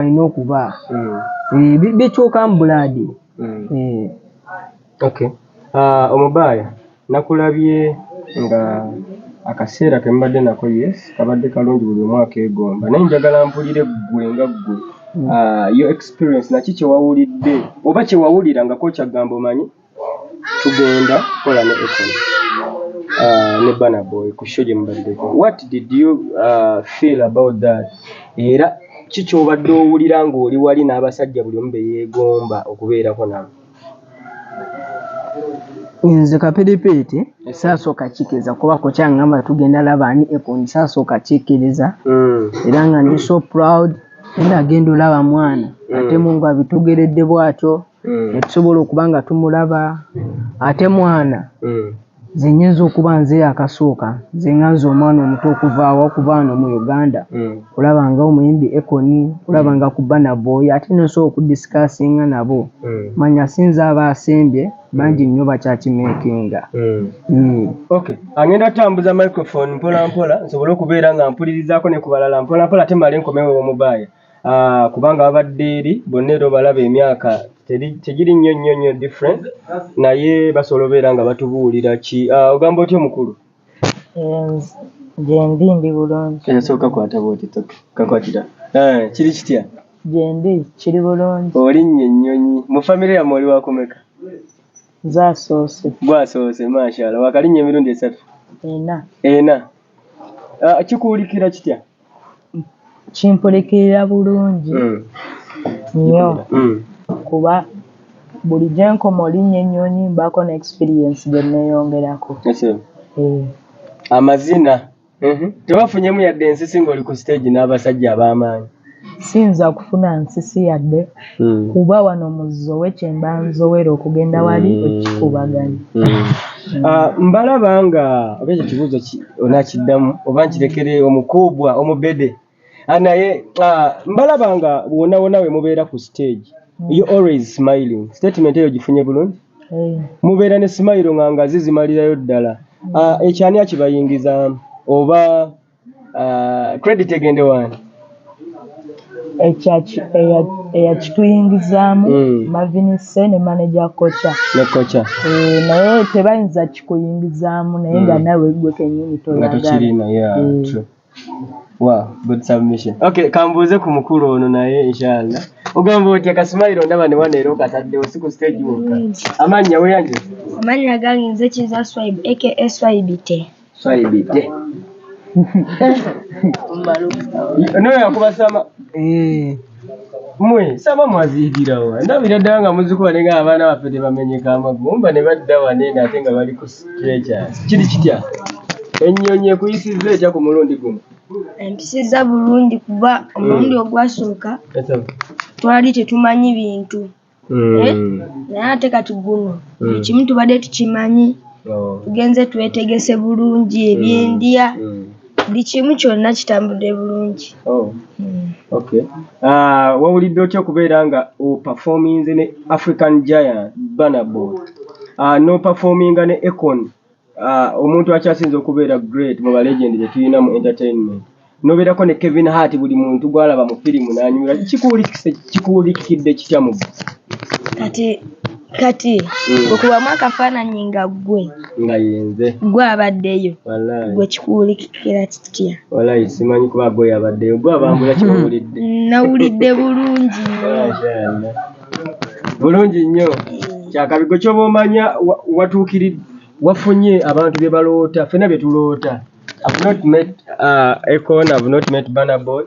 alina okuba bikyuka mu buladi. Okay. Omubaaya nakulabye nga akaseera ke mbadde nako yes kabadde kalungi buli mwaka egomba naye njagala mpulire ggwe nga ggwe your experience naki kyewawulidde oba kyewawulira nga kokyagamba omanyi tugenda kola ne Akon ne Burna Boy ku show gye mubaddeko. What did you feel about that? Era kikyobadde owulira ng'oli wali n'abasajja buli omu be yeegomba okubeerako nabo? Nze kapiripiti saasooka kikkiriza kuba kokyangamba tugenda laba ani Akon saasooka kikkiriza era nga ndi so proud nagenda olaba mwana ate Mungu abitugeredde bw'atyo ne tusobola okuba nga tumulaba ate mwana nze nnyinza okuba nze yakasooka nze nga nze omwana omuto okuva wano mu Uganda kulaba nga omuyimbi Akon kulaba nga ku Burna Boy ate nosobola okudisikasinga nabo manya sinza abaasembye bangi nnyo bakyakimeekinga. Okay, angenda tambuza microphone mpola mpola nsobole okubeera nga mpulirizaako ne ku balala mpola mpola ate male nkomewo Omubaaya kubanga babadde eri bonna era obalaba emyaka tegiri nnyo different naye basobola obeera nga batubuulira ki ogamba otya omukulu? Gyendi ndi bulungi. Yasooka kwata bwoti kakwatira kiri kitya? Gyendi kiri bulungi. Olinnye ennyonyi mu famire yammwe oli wakomeka? Zaasoose. Gwasoose mashallah wakalinnya emirundi 3? Ena. Kikuwulikira kitya? Kimpulikirira bulungi nnyo kuba buli gye nkoma olinnya ennyonyi mbaako ne experience gye nneeyongerako. Amazina tebafunyemu yadde ensisi ng'oli ku stage n'abasajja ab'amaanyi? Siyinza kufuna nsisi yadde kuba wano mu Zowe kye mba nzowera okugenda wali okikubaganya. Mbalaba nga oba ekyo kibuuzo onakiddamu oba nkirekere omukuubwa omubede naye mbalaba nga wonna we mubeera ku stage you always smiling. Statement eyo gifunye bulungi? Mubeera ne smile nga zizimalirayo ddala. Ekyani akibayingizaamu oba credit egende wani? Eyakituyingizaamu Mavinise ne manager kocha. Ne kocha. Naye tebayinza kikuyingizaamu naye nga nawe gwe kennyini toyagala. Nga tokirina, yeah, true. Wow, good submission. Okay, kambuuze ku mukulu ono naye inshallah. Ogamba otya kasmile ndaba ne waneero kataddewo si ku stage wokka. Amannya weyanje? Amannya gange nze Kiza Swibe aka Swibite. Swibite. No yakuba sama mwe sama mwaziigirawo ndabira ddala nga muzikuba ne nga abaana baffe tebamenyeka amagumba ne badda wanene ate nga bali ku stretchers. Kiri kitya ennyonyi ekuyisizza etya ku mulundi guno? Empisiza bulungi kuba omulundi ogwasooka twali tetumanyi bintu naye ate kati guno ekimu tubadde tukimanyi tugenze twetegese bulungi ebyendya buli kimu kyonna kitambudde bulungi. Okay. Wawulidde otya okubeera nga operforminze ne African Giant Burna Boy n'operforminga ne Akon omuntu akyasinza okubeera great mu balegend gye tulina mu entertainment n'obeerako ne Kevin Hart buli muntu gwalaba mu firimu n'anyumira kikuwulikikidde kitya mu kati okubamu akafaananyi nga ggwe nga yenze gwe abaddeyo gwe kikuwulikikira kitya? Walayi simanyi kuba gwe yabaddeyo gwe abambula kiwulidde. Nawulidde bulungi bulungi nnyo kyakabigo ky'oba omanya watuukiridde wafunye abantu bye baloota ffenna bye tuloota. I've not met Akon, I've not met Burna Boy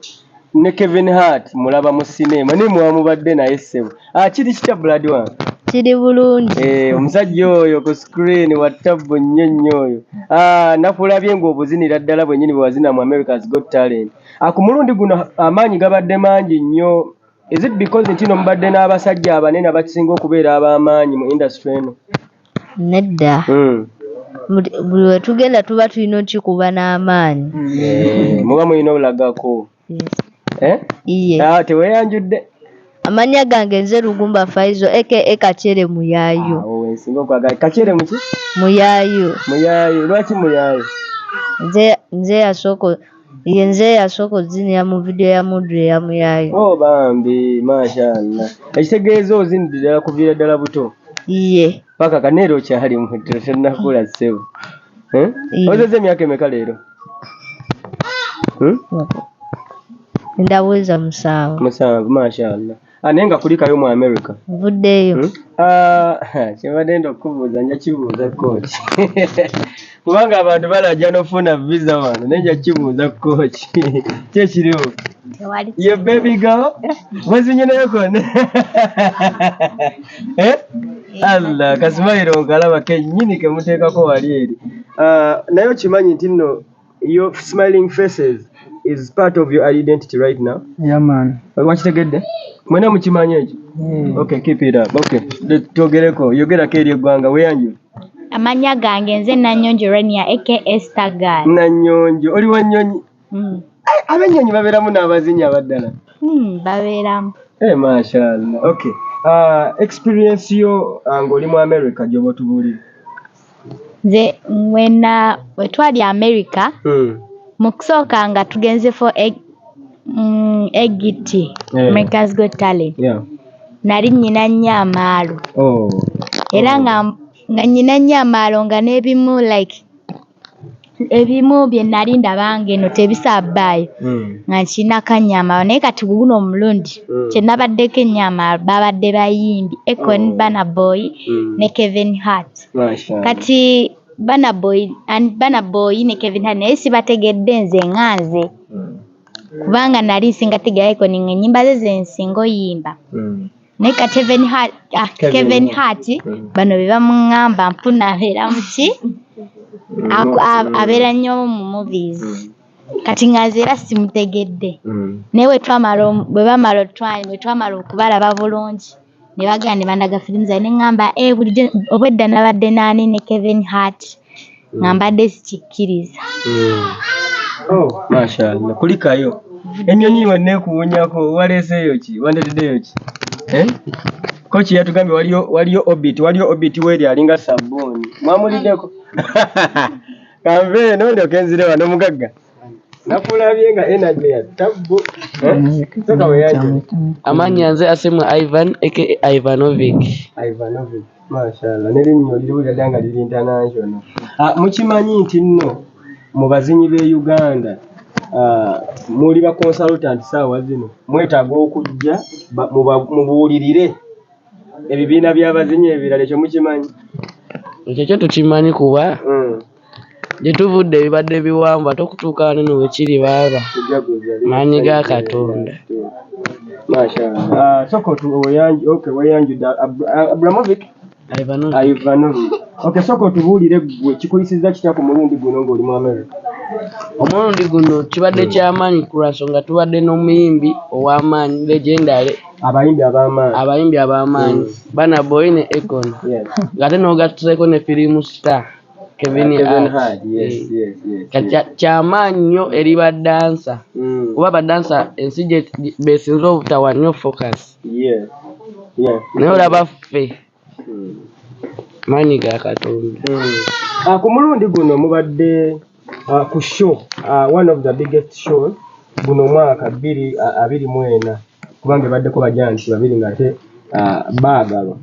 ne Kevin Hart mulaba mu sinema ne mwamubadde naye ssebo kiri kitya blood wange? Kiri bulungi. Omusajja oyo ku screen wa tabbo nnyo oyo nakulabye ng'obuzinira ddala bwennyini bwe wazina mu America's Got Talent. Ku mulundi guno amaanyi gabadde mangi nnyo. Is it because nti no mubadde n'abasajja abanene abakisinga okubeera ab'amaanyi mu industry eno? Nedda. Buli we tugenda tuba tulina okikuba n'amaanyi. Muba mulina olagako. Teweeyanjudde? Amannya gange nze Lugumba Faizo aka Kacere Muyaayo. Nsinga okwagala Kacere muki? Muyaayo. Lwaki Muyaayo? Nze yasooka yenze yasooka ozinira mu video ya Muddu eyamuyayo. Oh bambi mashallah. Ekitegeeza ozinidira kuviira ddala buto. Iye. Paka kanero kyali muto tennakula ssebo. Ozeze emyaka emeka leero? Ndaweza 7. 7 mashallah. Naye nga kulikayo mu America. Nvuddeyo. Kyebadde okubuuza nja kibuuza kooki. Kubanga abantu balajja n'ofuna visa wano naye nja kibuuza kooki. Kyekiriwo? Ye baby girl? Wazinye nayo kone? Allah kasimayiro nkalaba kennyini kemuteekako wali eri. Naye okimanyi nti nno your smiling faces is part of your identity right now? Yeah man. Wakitegedde? Mwena mukimanyi ekyo? Okay, keep it up. Okay, twogereko yogerako eri eggwanga weyanjula. Amanya gange nze Nanyonjo Rania aka Starguy. Nanyonjo oli wa nnyonyi? Ab'ennyonyi babeeramu n'abazinyi abaddala? Babeeramu. Mashallah. Okay. Experience yo ng'oli mu America gy'oba otubuulira? Nze we twali America mu kusooka nga tugenze for Egiti, America's Got Talent. Nali nnyina nnyo amaalo. Era nga nnyina nnyo amaalo nga n'ebimu like ebimu bye nali ndaba ng'eno tebisabbaayo nga nkinako nnyo amaalo. Naye kati guno omulundi kye nabaddeko ennyo amaalo babadde bayimbi Akon, Bana Boy ne Kevin Hart. Kati Bana Boy ne Kevin Hart naye sibategedde nze nga nze kubanga nali nsinga tega Akon ng'ennyimba ze zensinga oyimba. Naye ka Kevin Hart bano be bamuŋŋamba mpuna abeera muki abeera nnyo mu movies kati nga nze era simutegedde. Naye bwe twamala okubalaba bulungi ne bagenda ne bandaga firimu zaabwe ne ŋŋamba bulijjo obwedda nabadde naani ne Kevin Hart nga mbadde sikikkiriza. Mashallah kulikayo ennyonyi wanneekuwunyako waleeseeyo ki wandeteddeyo ki? Kochi yatugambye waliyo obit weri alinga sabbuuni mwamuliddeko? Kanve eno ndyoke nzire wano mugagga nakulabye nga energy ya tabbu. Soka weyanjula. Amannya nze asemwa Ivan aka Ivanovic. Mashallah nerinnyo liriwulira ddala nga liri international. Mukimanyi nti nno mu bazinyi b'e Uganda muli ba consultant saawa zino mwetaaga okujja mubuulirire ebibiina by'abazinyi ebirala. Ekyo mukimanyi? Ekyo tukimanyi kuba gye tuvudde ebibadde biwanvu ate okutuuka wano nno wekiri baaba maanyi ga Katonda. Mashallah. Soko weyanjudde Abramovic? Ivanovic. Okay, soko tubuulire gwe kikuyisizza kitya ku mulundi guno ng'oli mu America? Omulundi guno kibadde ky'amaanyi ku lwansonga tubadde n'omuyimbi ow'amaanyi legendary. Abayimbi ab'amaanyi Bana Boy ne Akon. Ng'ate n'ogattuseko ne firimu star Kevin Hart. Kyamaanyi nnyo eri baddansa kuba baddansa ensi gye beesinze obutawa nnyo focus. Naye olaba ffe maanyi ga Katonda. Ku mulundi guno mubadde ku show one of the biggest shows guno mwaka 2024 kubanga baddeko bajanti babiri ngate baagalwa.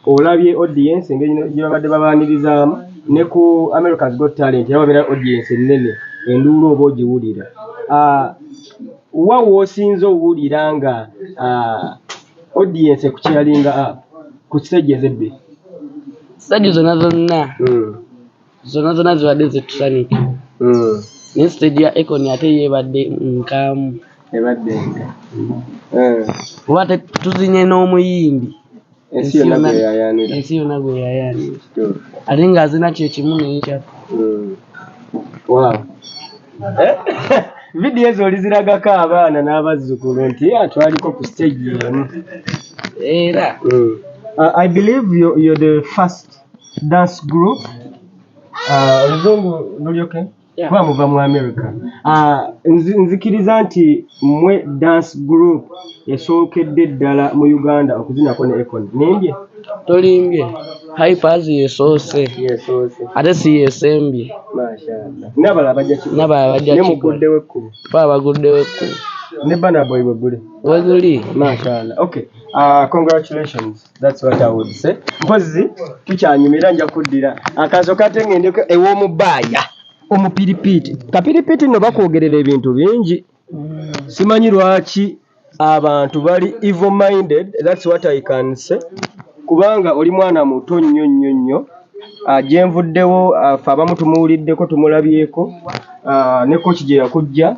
Olabye audience engeri gye babadde babaanirizaamu ne ku America's Got Talent yababeera audience ennene enduulu oba ogiwulira. Wa woosinze owulira nga audience ekukyalinga ku stage ezebbiri? Stage zonna zibadde zetusanike. Naye stage ya Akon ate yeebadde nkaamu. Kuba tuzinye n'omuyimbi ensi yonna gwe yayaanira ate ng'azina kyekimu neyekyako. Vidiyo ezo oliziragako abaana n'abazzukulu nti twaliko ku stage emu era. I believe you're the first dance group. Oluzungu luli okay? kuba muva mu America. Nzikiriza nti mwe dance group esookedde ddala mu Uganda okuzinako ne Akon. Nimbye? Tolimbye. Hypers yesoose. Ate si yesembye. Mashallah. N'abalala bajja kigula. Ne muguddewo ekkubo. Baguddewo ekkubo. Ne bana boy bweguli. Weguli. Mashallah. Okay. Congratulations. That's what I would say. Mpozi tukyanyumira nja kuddira akazo katengendeko ew'omubaaya omupiripiti. Kapiripiti no bakwogerera ebintu bingi. Simanyi lwaki abantu bali evil minded. That's what I can say. Kubanga oli mwana muto nnyo ajenvuddewo abamu tumuwuliddeko tumulabyeko ne coach gye yakujja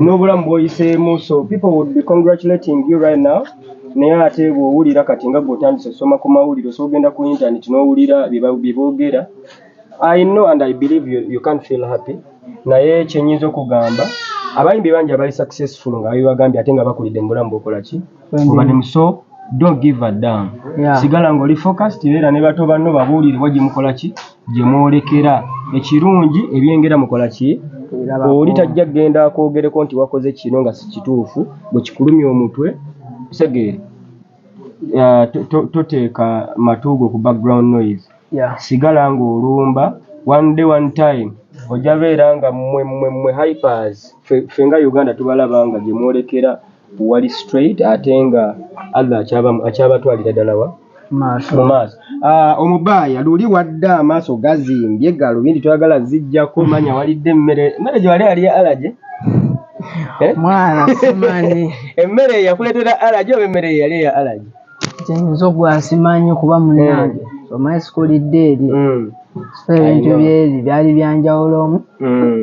n'obulamu bw'oyiseemu, so people would be congratulating you right now. Naye ate bw'owulira kati nga gw'otandise osoma ku mawulire so ogenda ku internet n'owulira bye boogera, I know and I believe you can't feel happy. Naye kyenyinza okugamba abayimbi bangi abali successful nga babibagambye ate nga bakulidde mu bulamu bw'okola ki obadde so don't give a damn. Sigala ng'oli focused era ne bato banno babuulirwa gye mukola ki gye mwolekera ekirungi ebyengera mukola ki oli tajja kgenda akwogereko nti wakoze kino nga si kituufu bwe kikulumya omutwe segeere toteeka matuugo ku background noise. Sigala ng'olumba one day one time ojja beera nga mwe hypers ffe nga Uganda tubalaba nga gye mwolekera wali straight ate nga Allah akyabatwalira ddala wa mu maaso. Omubaaya luli wadde amaaso gazimbye galubindi twagala zijjako manya walidde emmere gye wali ali alaje mwana simanyi emmere yakuleetera alaje oba emmere yali eya alaje kyenyiza ogwasimanyi kuba munnange omanyi sikulidde eri ebintu byeri byali byanjawulomu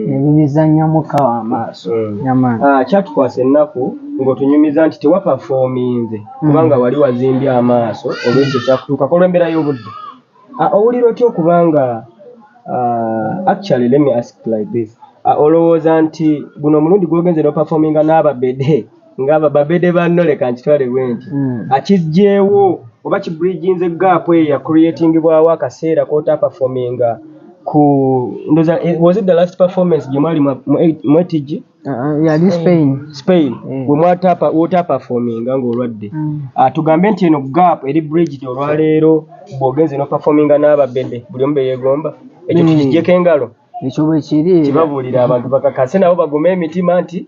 nebibizannyamuka w'amaaso nyamaani. Kyatukwasa ennaku ng'otunyumiza nti tewapafominze kubanga wali wazimbye amaaso olwekyo kyakutuukako olw'embeera y'obudde. Owulira otya okubanga actually let me ask like this, olowooza nti guno omulundi gw'ogenze n'opafominga n'ababede ng'ababede banno leka nkitwale bwenti akijjeewo oba kibridginze gap eyo ya creatingibwawo akaseera k'otapafominga ku ndoza was it the last performance gye mwali mwetigi yali Spain bwe mwatapafominga ng'olwadde tugambe nti eno gap eri bridged olwaleero bw'ogenze n'opafominga n'ababede buli omu beyeegomba ekyo tukijjeko engalo ekyo bwe kiri kibabuulira abantu bakakase nabo bagume emitima nti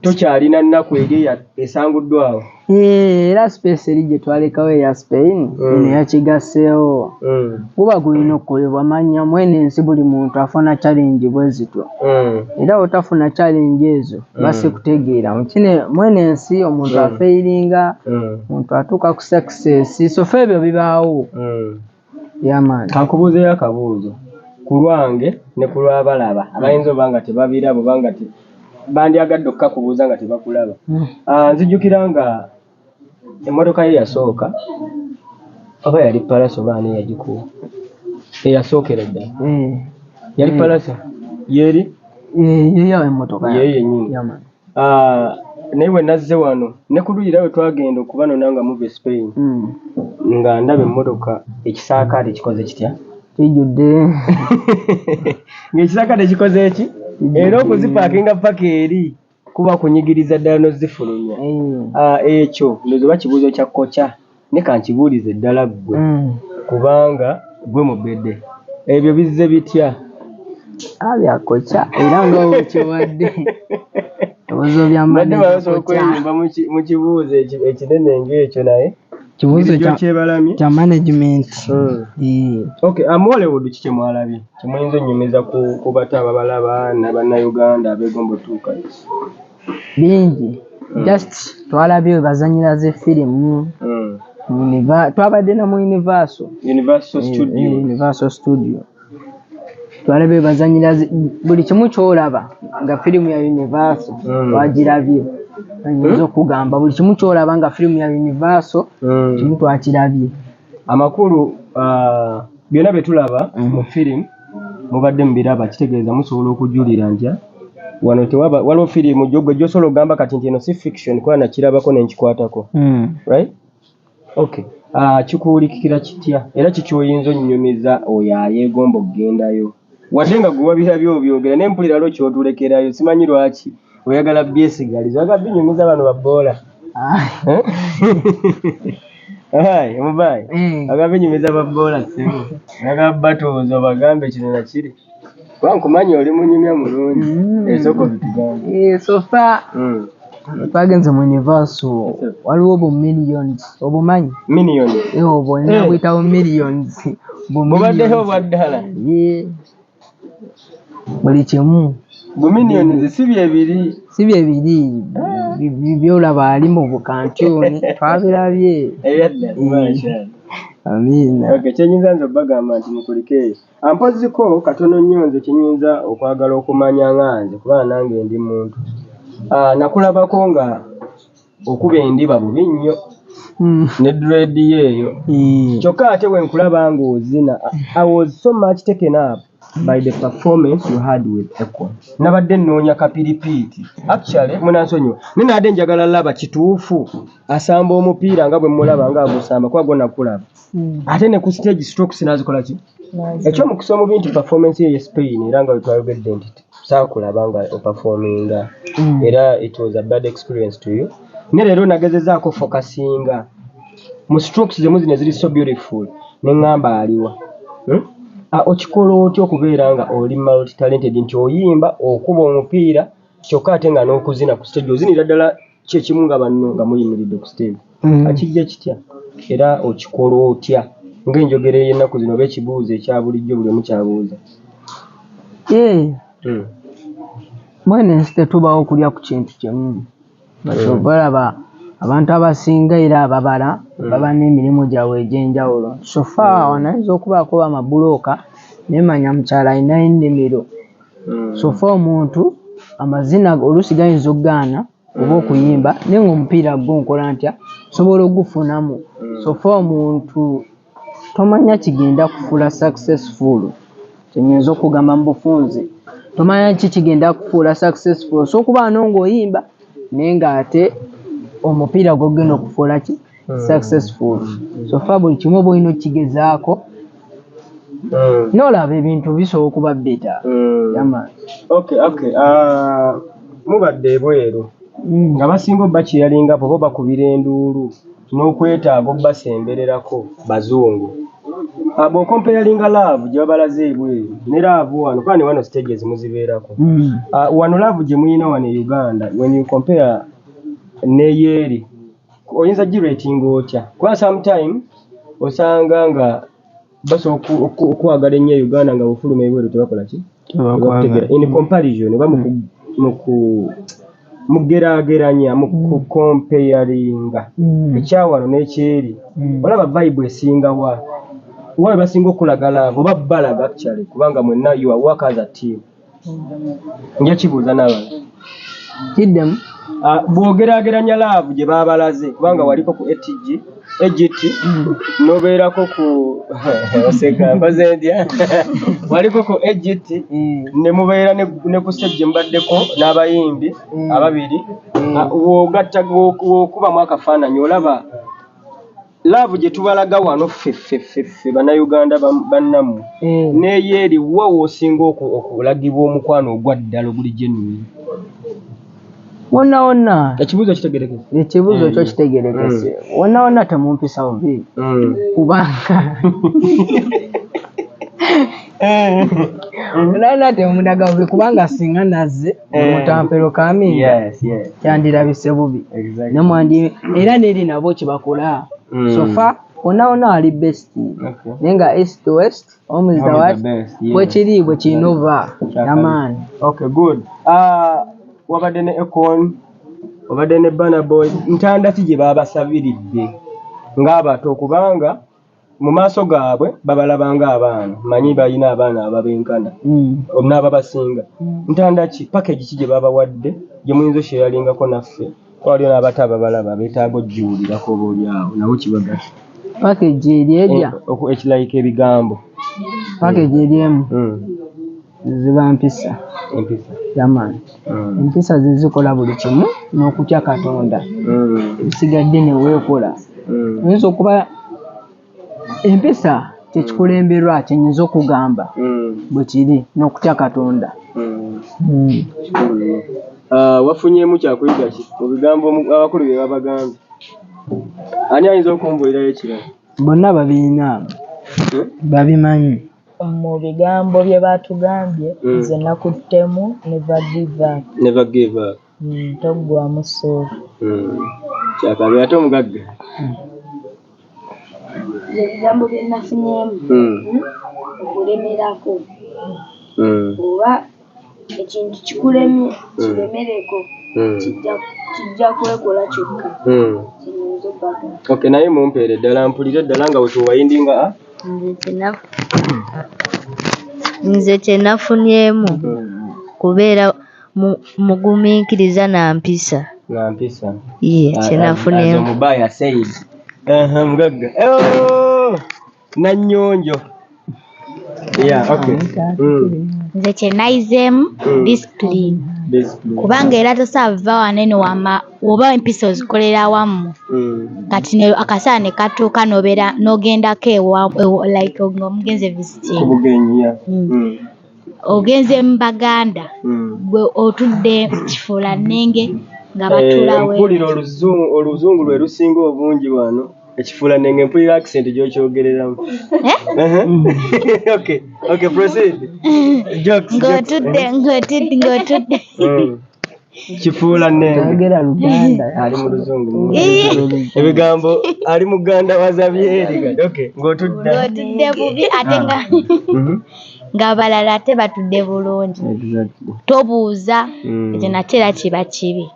tokyalina nnaku eri esanguddwawo. Era space eri gye twalekawo eya Spain eno yakigaseewo guba gulina okukolebwa manya mwene ensi buli muntu afuna challenge bwe zityo era otafuna challenge ezo base kutegeera mukine mwene ensi omuntu afeiringa omuntu atuuka ku success so febyo bibaawo yaman. Kankubuuzeyo akabuuzo ku lwange ne ku lw'abalaba abayinza oba nga tebabiraba oba nga bandyagadde okukakubuuza nga tebakulaba. Nzijjukira nga emmotoka ye yasooka oba yali palasi oba ani yagikuwa eyasookera ddala yali palasi yeri yeyo emmotoka ye yennyini. Naye bwe nazze wano ne ku luyira we twagenda okuba nona nga muva Spain nga ndaba emmotoka ekisaakaate kikoze kitya kijjudde ng'ekisaakaate kikoze eki era okuzipaakinga paka eri kuba kunyigiriza ddala n'ozifulumya. Ekyo ndoza oba kibuuzo kya koca ne kankibuulize ddala ggwe kubanga gwe mubedde ebyo bizze bitya bya koca era nga wekyowadde obuzo byambadde okweyimba mu kibuuzo ekinene ng'ekyo naye kibuuzo kya management. Okay, Hollywood kiki kyemwalabye kyemuyinza onnyumiza ku bato ababalaba n'abannayuganda abeegomba otuuka bingi just twalabye bazanyira ze firimu twabadde na mu Universal Studio twalabye bazanyira buli kimu kyolaba nga firimu ya Universal twagirabye ayinza okugamba buli kimu kyolaba nga firimu ya Universal kimu twakirabye. Amakulu byonna bye tulaba mu firimu mubadde mubiraba kitegeeza musobola okujulira ntya wano waliwo firimu gwe gy'osobola okugamba kati nti eno si fiction kuba nakirabako nenkikwatako right. Okay, kikuwulikikira kitya era kiki oyinza onnyumiza oyo ayeegomba okugendayo wadde nga gwe wabirabye obyogera naye mpulira lwo kyotulekerayo simanyi lwaki oyagala byesigaliza oyagala binyumiza bano babboola Mubayi oyagala binyumiza babboola ssebo oyagala batuuza obagambe kino na kiri kuba nkumanyi oli munyumya mulungi esoko bitugambe sofa twagenze mu universo waliwo bu millions obumanyi millions obwo nina buyitawo millions bubaddeho bwaddala buli kimu bu millions si byebiri byolaba ali mu bukantoni twabirabye amina kyenyinza nze obagamba nti mukulikeeyo ampoziko katono nnyo nze kyenyinza okwagala okumanya nganze kubanga nange ndi muntu nakulabako nga okuba endiba bubi nnyo ne dread yeeyo kyokka ate wenkulaba nga ozina I was so much taken up by the performance you had with Akon. Nabadde nnoonya kapiripiiti actually munansonyiwa ninadde njagala laba kituufu asamba omupiira nga bwe mulaba nga agusamba kuba gwo nakulaba ate ne ku stage strokes nazikola ki ekyomukisa omubi nti performance ye Spain era nga wetwayogedde nti saakulaba nga operforminga era it was a bad experience to you ne leero nagezezaako focusinga mu strokes zemu zino ziri so beautiful ne ngamba aliwa okikola otya okubeera nga oli multi talented nti oyimba okuba omupiira kyokka ate nga n'okuzina ku stage ozinira ddala kyekimu nga banno nga muyimiridde ku stage akijja kitya era okikola otya ng'enjogera ey'ennaku zino oba ekibuuzo ekya bulijjo buli omu kyabuuza mwene nsi tetubawo okulya ku kintu kimu balaba abantu abasinga era ababala baba n'emirimu gyabwe egy'enjawulo sofa wanayinza okubaako bamabulooka nemanya mukyala alina ennimiro sofa omuntu amazina oluusi gayinza okugaana oba okuyimba naye ngaomupiira gunkola ntya sobola ogufunamu sofa omuntu tomanya kigenda kufuula successful kyenyinza okugamba mu bufunze tomanya ki kigenda kufuula successful so okuba no ng'oyimba naye ng'ate omupiira gwogenda okufuula ki successful sofa buli kimu oba olina okigezaako n'olaba ebintu bisobola okuba beta mubadde ebweru nga basinga obba kyeyalingapo bo bakubira enduulu n'okwetaaga obbasembererako bazungu bw'okompeyalinga laavu gye babalaze ebweru ne laavu wano kuba ne wano stage ezimuzibeerako wano laavu gye muyina wano e Uganda when you compare neyeeri oyinza giratinga otya kuba sometime osanga nga basobola okwagala ennyo Uganda nga bufuluma ebweru tebakola ki in comparison oba mugeraageranya mukukompeyalinga ekyawano n'ekyeri olaba vibe esingawa wawe basinga okulagala oba balaga actually kubanga mwenna you are work as a team nja kibuuza n'abantu kiddemu bw'ogeraageranya laavu gye baabalaze kubanga waliko ku EGT n'obeerako ku oseka mbaze ndya waliko ku EGT ne mubeera ne ku stage gye mubaddeko n'abayimbi ababiri w'ogatta w'okubamu akafaananyi olaba laavu gye tubalaga wano ffe bannayuganda bannammwe neyeeri wa w'osinga okulagibwa omukwano ogwa ddala oguli genuine wonna wonna ekibuuzo kitegerekese ekibuuzo kyo kitegerekese wonna wonna temumpisa bubi kubanga wonna wonna temundaga bubi kubanga singa nazze mutampero kaminga kyandirabise bubi nemwandi era neri nabo kibakola sofa wonna wonna ali best naye nga east to west home is the what bwekiri bwe kinova yamaani okay good wabadde ne Akon wabadde ne Burna Boy ntanda ki gye baabasabiridde ng'abato kubanga mu maaso gaabwe babalabanga abaana manyi balina abaana ababenkana n'ababasinga ntanda ki package ki gye baabawadde gye muyinza okyeyalingako naffe waliyo n'abato ababalaba beetaaga ogiwulirako oba oliawo nawo kibagasa package eri erya ekilayika ebigambo package eri emu ziba mpisa yamaani empisa zizikola buli kimu n'okutya Katonda ebisigadde ne weekola oyinza okuba empisa tekikulemberwa kyenyinza okugamba bwe kiri n'okutya Katonda. Wafunyemu kyakuyiga ki mu bigambo abakulu bye babagambye? Ani ayinza okumbuulirayo ekirala? Bonna babirina babimanyi. Mu bigambo bye batugambye nze nakuttemu never give up. Toggwamu ssuubi. Kyakabe ate omugagga. Ebigambo bye nafunyemu okulemerako oba ekintu kikulemye kiremereko kijja kwekola kyokka kiyinza obbaga. Okay, naye mumpeere ddala mpulire ddala nga wetuwayindinga. Nze kyenafunyemu kubeera mugumiikiriza na mpisa. Kyenafunyemu. Omubaya said. Mugagga. Nannyonjo. Okay. Nze kyenayizeemu discipline. Kubanga era tosaava wanene oba empisa ozikolera wamu kati akasaala ne katuuka n'ogendako like ng'omugenzi visiting ogenze mu Baganda gwe otudde kifuula nnenge nga batulawe. Mpulira oluzungu lwe lusinga obungi wano. Ekifuula nnenge mpulira accent gy'okyogereramu. Okay, proceed. Ng'otudde. Kifuula nnenge. Ali mu luzungu. Ebigambo ali mu Uganda wazabyeri. Okay, ng'otudde bubi ate ng'abalala ate batudde bulungi. Tobuuza ekyo nate era kiba kibi.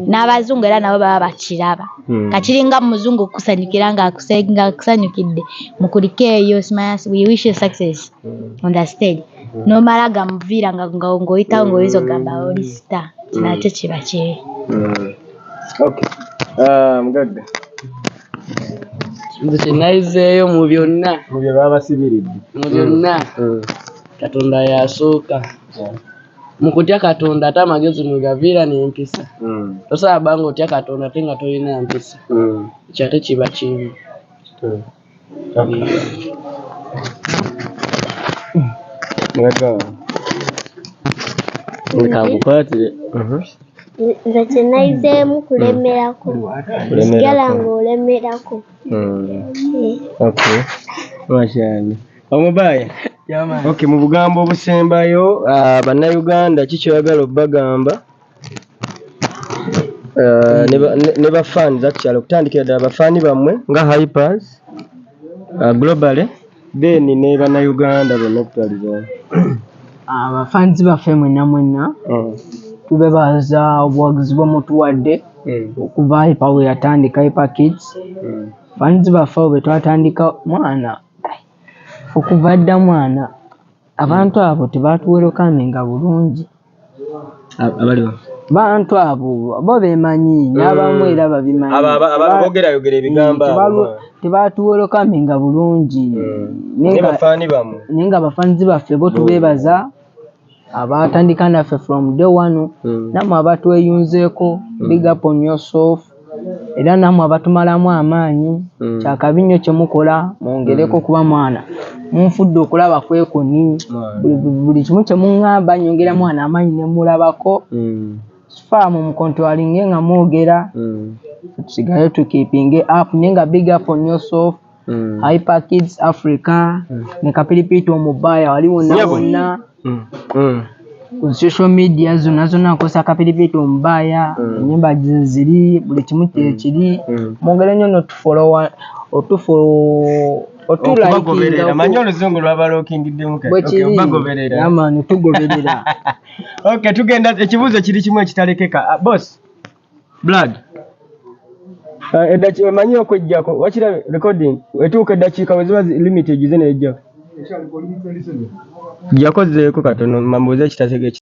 N'abazungu era nabo baba bakiraba. Kakiringa muzungu kusanyukira nga akusanyukidde mukuliko eyo we wish you success on the stage. Nomala gamuviira ng'oyitawo ng'oyinza ogamba oli star. Kinakyo kiba kibi. Okay. Mugagga. Nze kyenayizeeyo mu byonna. Mu bye baba basibiridde. Mu byonna. Katonda yasooka. Mu kutya Katonda ate amagezi mwegaviira n'empisa. Tosaaba bbanga otya Katonda ate nga tolina mpisa. Ekyo ate kiba kibi. Nkakukwatire. Nze kyenayizeemu kulemerako. Sigala ng'olemerako. Okay. Mashallah. Omubaya. Okay, mu bugambo obusembayo bannayuganda kikyoyagala obbagamba ne bafaani zakukyala okutandikira ddala bafaani bammwe nga hypers globally then ne bannayuganda bonna okutwaliza abafaanzi baffe mwenna tubebaza obuwagizi bwemutuwadde okuva hyper we yatandika hyper kids faanzi baffe bwe twatandika mwana okuva dda mwana abantu abo tebatuwerokaminga bulungi. Bantu abo bo bemanyi n'abamu era babimanyi ababogerayogera ebigambo tebatuwerokaminga bulungi nenga bafaanzi baffe bo tubebaza abatandika naffe from day one namwe abatweyunzeeko big up on yourself era namwe abatumalamu amaanyi kyakabi nnyo kyemukola mwongereko kuba mwana munfudde okulaba kwekoni buli kimu kyemuŋŋamba nyongera mwana amaanyi ne mulabako faamu mukontwalinge nga mwogera tusigale tukipinge up nenga big up on yourself Hyper Kids Africa ne kapiripiti omubaya wali wonna wonna ku social media zonna nkosa kapiripiti omubaya enyumba ziri buli kimu kiri mwongere nnyo notufollowa otugoberera manyi oluzungu lwabalookingiddemu obagoberera yamani tugoberera. Okay, tugenda ekibuuzo kiri kimu ekitalekeka boss blood eddakiika omanyi okwejjako wakira recording etuuka eddakiika bwe ziba limited egize nejjako jjakozeeko katono mambuuze ekitategeeki